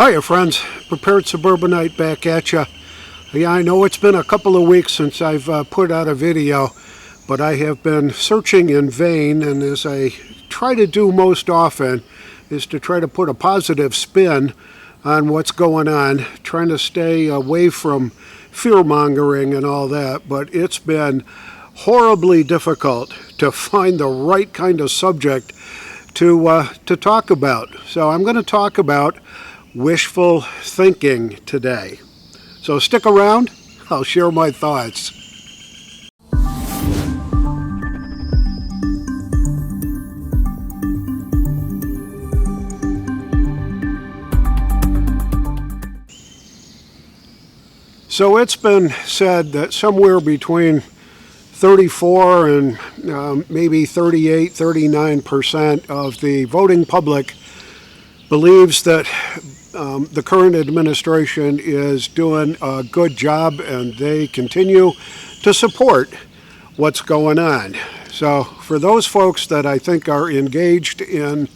Hiya friends, Prepared Suburbanite back at you. Yeah, I know it's been a couple of weeks since I've put out a video, but I have been searching in vain, and as I try to do most often, is to try to put a positive spin on what's going on, trying to stay away from fear-mongering and all that, but it's been horribly difficult to find the right kind of subject to talk about. So I'm going to talk about wishful thinking today. So stick around, I'll share my thoughts. So it's been said that somewhere between 34 and maybe 38, 39% of the voting public believes that the current administration is doing a good job, and they continue to support what's going on. So for those folks that I think are engaged in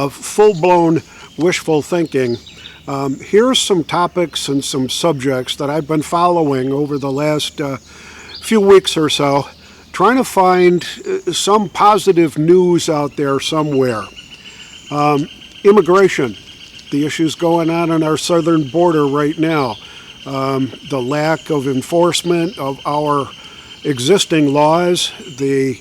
full-blown wishful thinking, here's some topics and some subjects that I've been following over the last few weeks or so, trying to find some positive news out there somewhere. Immigration, the issues going on our southern border right now, the lack of enforcement of our existing laws, the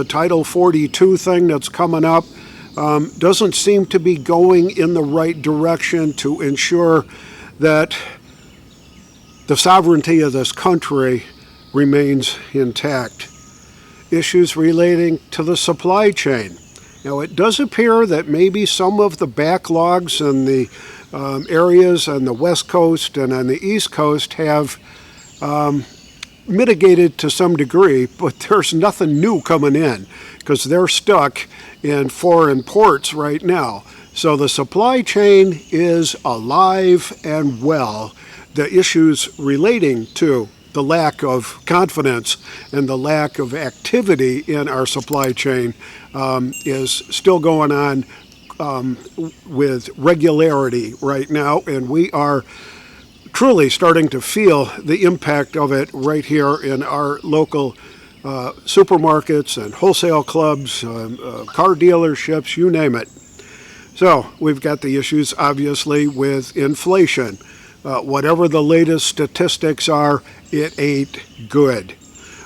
Title 42 thing that's coming up doesn't seem to be going in the right direction to ensure that the sovereignty of this country remains intact. Issues relating to the supply chain. Now, it does appear that maybe some of the backlogs in the areas on the West Coast and on the East Coast have mitigated to some degree, but there's nothing new coming in because they're stuck in foreign ports right now. So the supply chain is alive and well. The issues relating to the lack of confidence and the lack of activity in our supply chain is still going on with regularity right now, and we are truly starting to feel the impact of it right here in our local supermarkets and wholesale clubs, car dealerships, you name it. So we've got the issues, obviously, with inflation. Whatever the latest statistics are, it ain't good.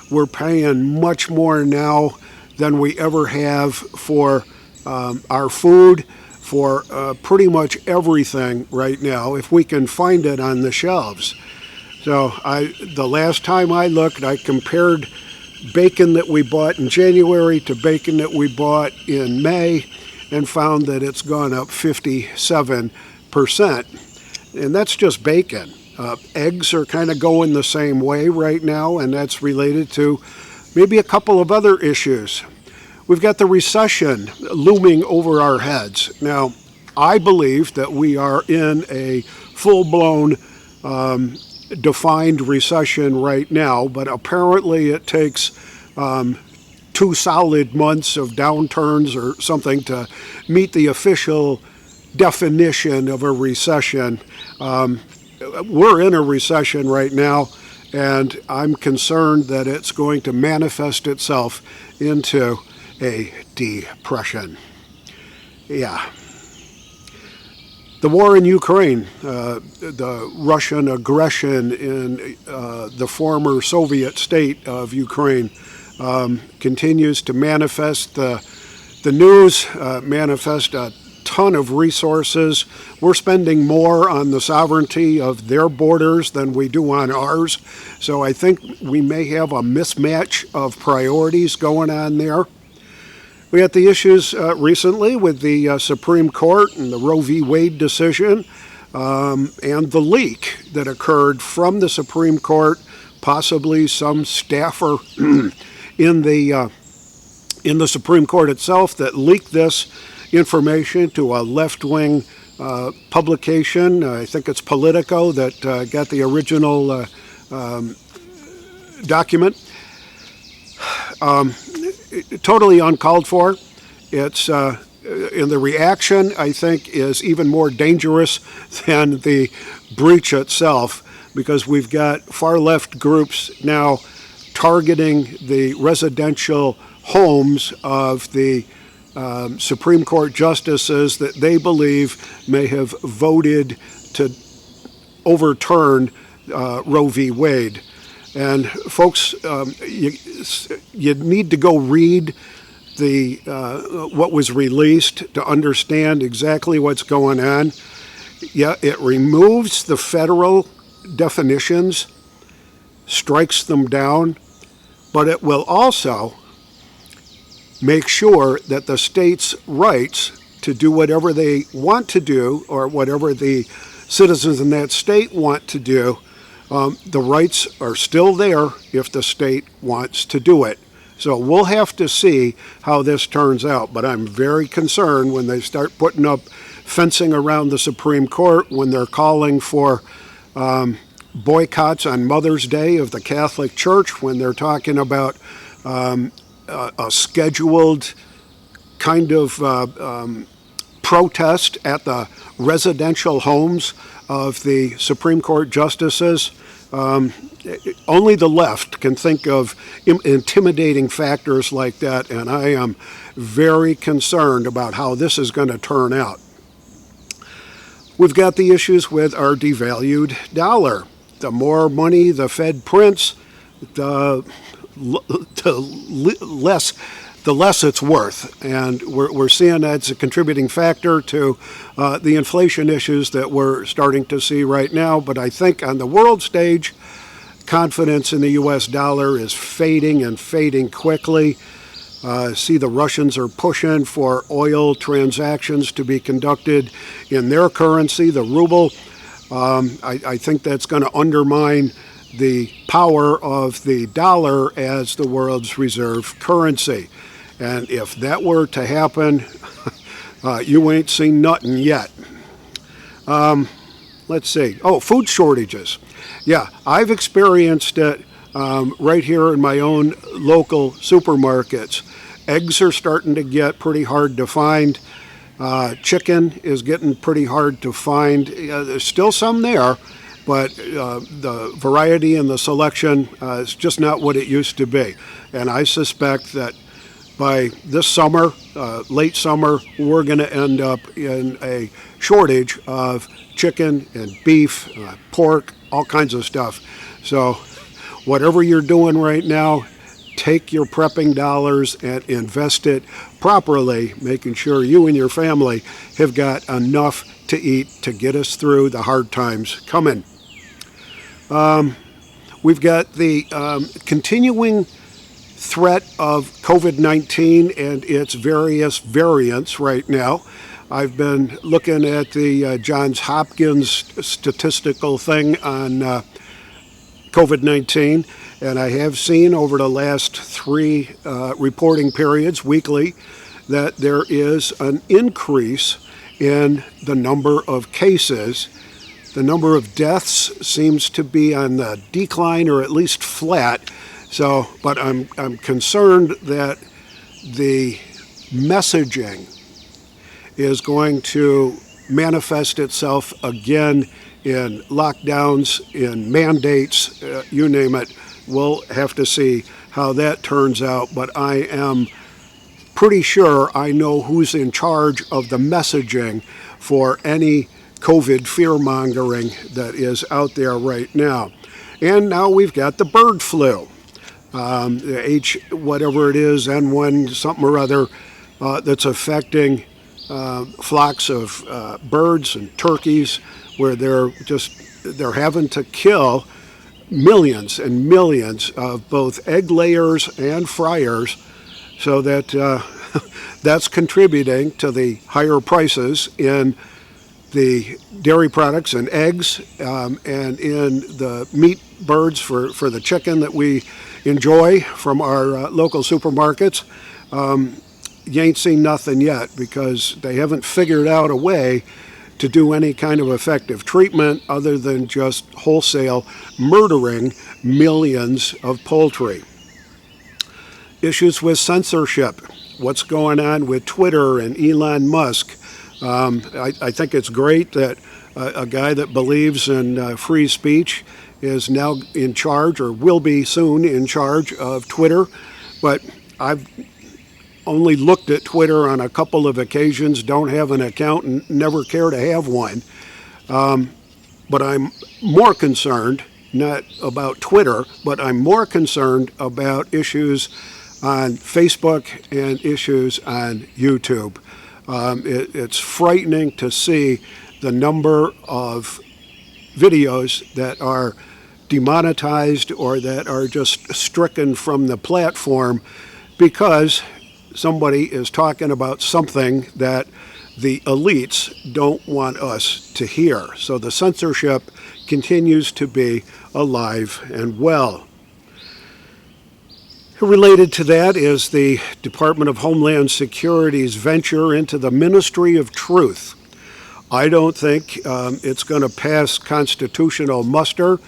We're paying much more now than we ever have for our food, for pretty much everything right now, if we can find it on the shelves. So the last time I looked, I compared bacon that we bought in January to bacon that we bought in May and found that it's gone up 57%. And that's just bacon. Eggs are kind of going the same way right now, and that's related to maybe a couple of other issues. We've got the recession looming over our heads. Now, I believe that we are in a full-blown defined recession right now, but apparently it takes 2 solid months of downturns or something to meet the official definition of a recession. We're in a recession right now, and I'm concerned that it's going to manifest itself into a depression. Yeah. The war in Ukraine, the Russian aggression in the former Soviet state of Ukraine continues to manifest. The news manifest a ton of resources. We're spending more on the sovereignty of their borders than we do on ours. So I think we may have a mismatch of priorities going on there. We had the issues recently with the Supreme Court and the Roe v. Wade decision and the leak that occurred from the Supreme Court, possibly some staffer in the Supreme Court itself that leaked this information to a left-wing publication. I think it's Politico that got the original document. Totally uncalled for. It's and the reaction, I think, is even more dangerous than the breach itself, because we've got far left groups now targeting the residential homes of the Supreme Court justices that they believe may have voted to overturn Roe v. Wade. And folks, you need to go read the what was released to understand exactly what's going on. Yeah, it removes the federal definitions, strikes them down, but it will also make sure that the states' rights to do whatever they want to do, or whatever the citizens in that state want to do, the rights are still there if the state wants to do it. So we'll have to see how this turns out, but I'm very concerned when they start putting up fencing around the Supreme Court, when they're calling for boycotts on Mother's Day of the Catholic Church, when they're talking about a scheduled kind of protest at the residential homes of the Supreme Court justices. Only the left can think of intimidating factors like that, and I am very concerned about how this is going to turn out. We've got the issues with our devalued dollar. The more money the Fed prints, the less it's worth. And we're seeing that's a contributing factor to the inflation issues that we're starting to see right now. But I think on the world stage, confidence in the U.S. dollar is fading, and fading quickly. See, the Russians are pushing for oil transactions to be conducted in their currency, the ruble. I think that's going to undermine the power of the dollar as the world's reserve currency. And if that were to happen, you ain't seen nothing yet. Let's see. Oh, food shortages. Yeah, I've experienced it right here in my own local supermarkets. Eggs are starting to get pretty hard to find. Chicken is getting pretty hard to find. There's still some there, but the variety and the selection is just not what it used to be. And I suspect that by this summer, late summer, we're going to end up in a shortage of chicken and beef, pork, all kinds of stuff. So whatever you're doing right now, take your prepping dollars and invest it properly, making sure you and your family have got enough to eat to get us through the hard times coming. We've got the continuing threat of COVID-19 and its various variants right now. I've been looking at the Johns Hopkins statistical thing on COVID-19, and I have seen over the last 3 reporting periods, weekly, that there is an increase in the number of cases. The number of deaths seems to be on the decline, or at least flat. So, but I'm concerned that the messaging is going to manifest itself again in lockdowns, in mandates, you name it. We'll have to see how that turns out, but I am pretty sure I know who's in charge of the messaging for any COVID fear-mongering that is out there right now. And now we've got the bird flu, the H, whatever it is, N1, something or other, that's affecting flocks of birds and turkeys, where they're having to kill millions and millions of both egg layers and fryers, so that that's contributing to the higher prices in the dairy products and eggs, and in the meat birds for the chicken that we enjoy from our local supermarkets. You ain't seen nothing yet, because they haven't figured out a way to do any kind of effective treatment other than just wholesale murdering millions of poultry. Issues with censorship. what's going on with Twitter and Elon Musk. I think it's great that a guy that believes in free speech is now in charge, or will be soon in charge, of Twitter. But I've only looked at Twitter on a couple of occasions, don't have an account, and never care to have one. But I'm more concerned, not about Twitter, but I'm more concerned about issues on Facebook and issues on YouTube. It's frightening to see the number of videos that are demonetized or that are just stricken from the platform because somebody is talking about something that the elites don't want us to hear. So the censorship continues to be alive and well. Related to that is the Department of Homeland Security's venture into the Ministry of Truth. I don't think it's going to pass constitutional muster.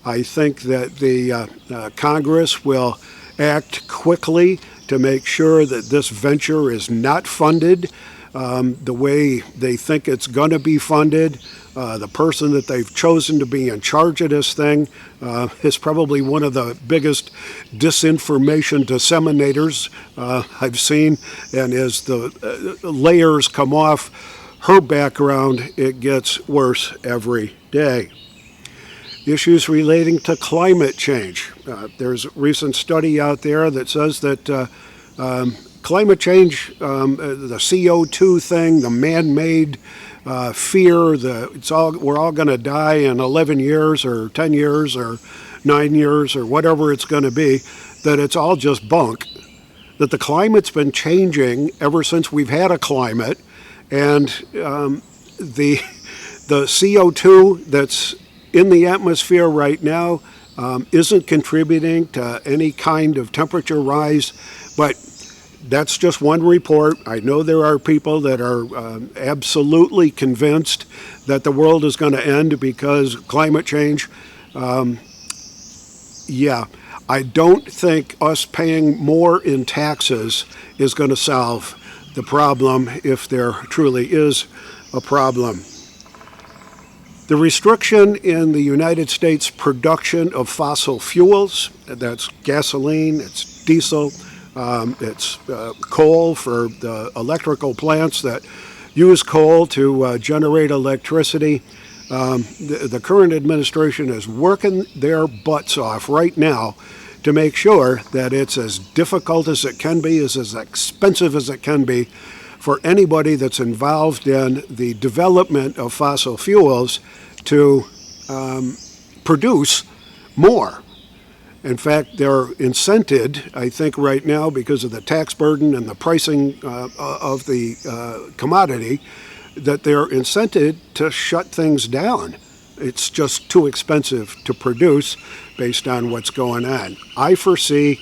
I think that the Congress will act quickly to make sure that this venture is not funded the way they think it's going to be funded. The person that they've chosen to be in charge of this thing is probably one of the biggest disinformation disseminators I've seen. And as the layers come off her background, it gets worse every day. Issues relating to climate change. There's a recent study out there that says that climate change, the CO2 thing, the man-made fear, we're all going to die in 11 years or 10 years or 9 years or whatever it's going to be, that it's all just bunk, that the climate's been changing ever since we've had a climate, and the CO2 that's in the atmosphere right now isn't contributing to any kind of temperature rise, but that's just one report. I know there are people that are absolutely convinced that the world is going to end because of climate change. Yeah, I don't think us paying more in taxes is going to solve the problem, if there truly is a problem. The restriction in the United States production of fossil fuels, that's gasoline, it's diesel, it's coal for the electrical plants that use coal to generate electricity. The current administration is working their butts off right now to make sure that it's as difficult as it can be, as expensive as it can be for anybody that's involved in the development of fossil fuels to produce more. In fact, they're incented, I think right now, because of the tax burden and the pricing of the commodity, that they're incented to shut things down. It's just too expensive to produce based on what's going on. I foresee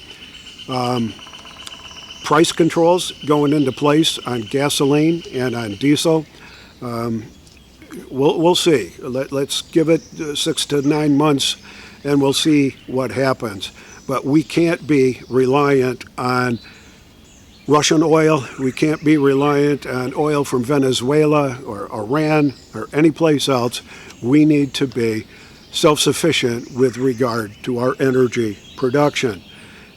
price controls going into place on gasoline and on diesel. We'll see. Let's give it 6 to 9 months and we'll see what happens. But we can't be reliant on Russian oil. We can't be reliant on oil from Venezuela or Iran or any place else. We need to be self-sufficient with regard to our energy production.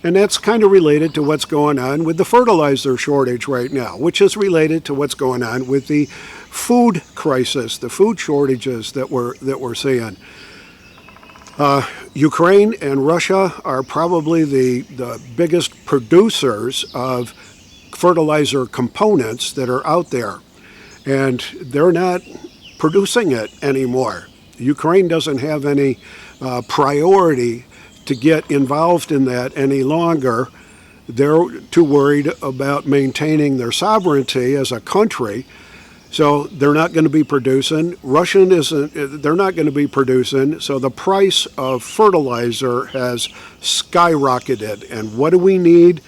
And that's kind of related to what's going on with the fertilizer shortage right now, which is related to what's going on with the food crisis, the food shortages that we're seeing. Ukraine and Russia are probably the biggest producers of fertilizer components that are out there, and they're not producing it anymore. Ukraine doesn't have any priority to get involved in that any longer. They're too worried about maintaining their sovereignty as a country. So they're not going to be producing. They're not going to be producing. So the price of fertilizer has skyrocketed. And what do we need?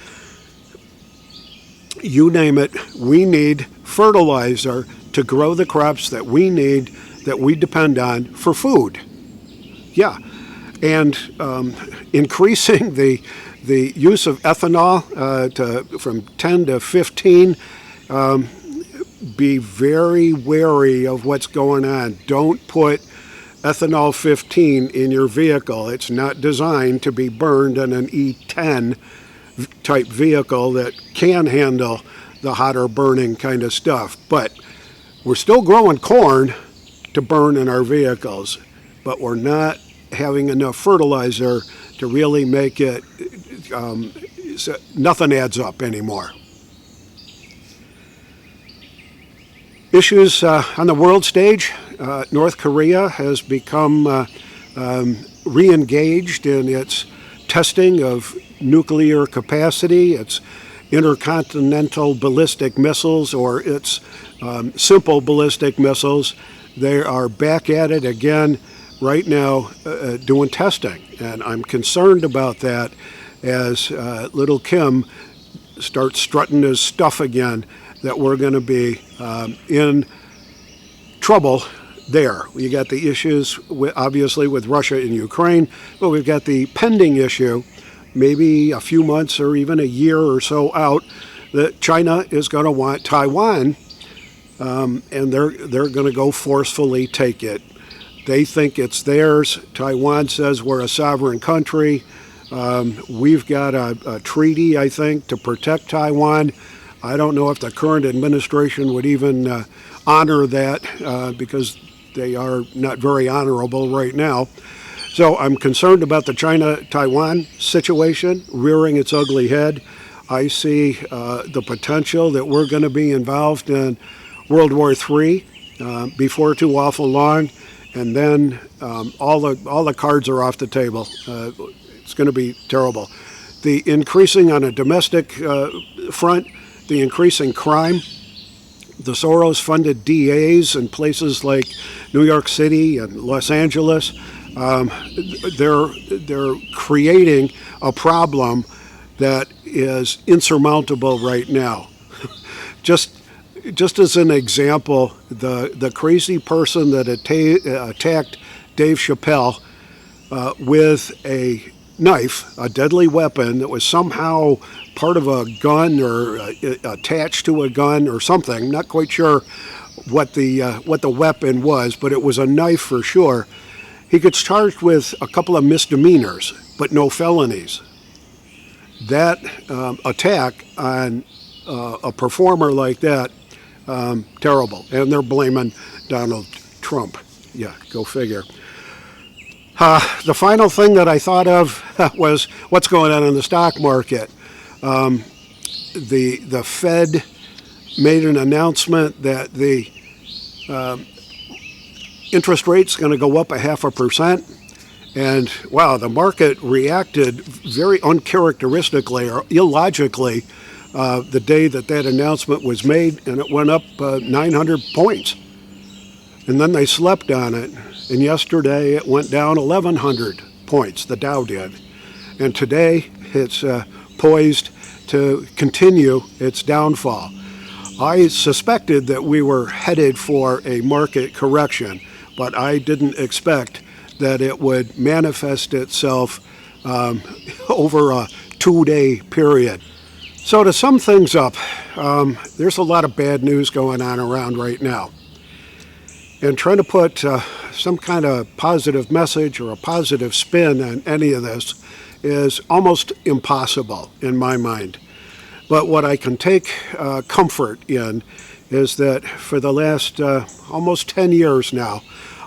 You name it, we need fertilizer to grow the crops that we need, that we depend on for food. Yeah. And increasing the The use of ethanol from 10 to 15, be very wary of what's going on. Don't put ethanol 15 in your vehicle. It's not designed to be burned in an E10 type vehicle that can handle the hotter burning kind of stuff. But we're still growing corn to burn in our vehicles, but we're not having enough fertilizer to really make it, so nothing adds up anymore. Issues on the world stage. North Korea has become re-engaged in its testing of nuclear capacity, its intercontinental ballistic missiles, or its simple ballistic missiles. They are back at it again right now, doing testing. And I'm concerned about that as little Kim starts strutting his stuff again, that we're going to be in trouble there. You got the issues, obviously, with Russia and Ukraine, but we've got the pending issue, maybe a few months or even a year or so out, that China is going to want Taiwan, and they're going to go forcefully take it. They think it's theirs. Taiwan says we're a sovereign country. We've got a treaty, I think, to protect Taiwan. I don't know if the current administration would even honor that because they are not very honorable right now. So I'm concerned about the China-Taiwan situation rearing its ugly head. I see the potential that we're going to be involved in World War III before too awful long, and then all the cards are off the table. It's going to be terrible. The increasing on a domestic front, the increasing crime, the Soros-funded DAs in places like New York City and Los Angeles, they're creating a problem that is insurmountable right now. Just as an example, the crazy person that attacked Dave Chappelle with a knife, a deadly weapon that was somehow part of a gun or attached to a gun or something. Not quite sure what the weapon was, but it was a knife for sure. He gets charged with a couple of misdemeanors, but no felonies. That attack on a performer like that, terrible. And they're blaming Donald Trump. Yeah, go figure. The final thing that I thought of was what's going on in the stock market. The Fed made an announcement that the interest rate's going to go up 0.5%. And wow, the market reacted very uncharacteristically or illogically the day that announcement was made, and it went up 900 points. And then they slept on it, and yesterday it went down 1,100 points, the Dow did. And today it's poised to continue its downfall. I suspected that we were headed for a market correction, but I didn't expect that it would manifest itself over a 2-day period. So to sum things up, there's a lot of bad news going on around right now. And trying to put some kind of positive message or a positive spin on any of this is almost impossible in my mind. But what I can take comfort in is that for the last almost 10 years now,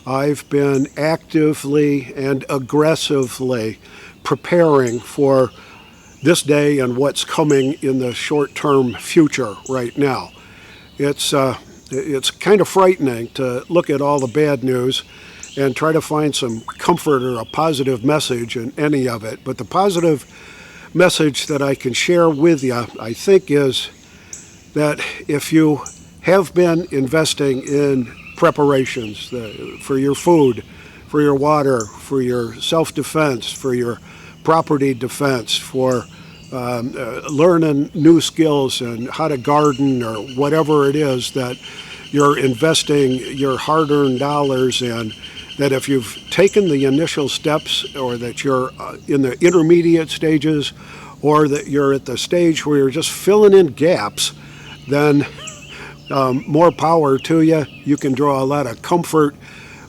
I've been actively and aggressively preparing for this day and what's coming in the short-term future right now. It's kind of frightening to look at all the bad news and try to find some comfort or a positive message in any of it. But the positive message that I can share with you, I think, is that if you have been investing in preparations for your food, for your water, for your self-defense, for your property defense, for learning new skills and how to garden or whatever it is that you're investing your hard-earned dollars in, that if you've taken the initial steps or that you're in the intermediate stages or that you're at the stage where you're just filling in gaps, then more power to you. You can draw a lot of comfort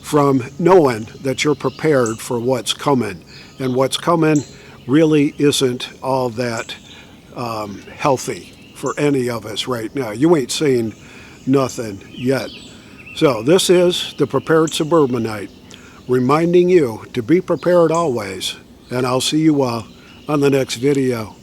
from knowing that you're prepared for what's coming. And what's coming really isn't all that healthy for any of us right now. You ain't seen nothing yet. So this is the Prepared Suburbanite, reminding you to be prepared always. And I'll see you all on the next video.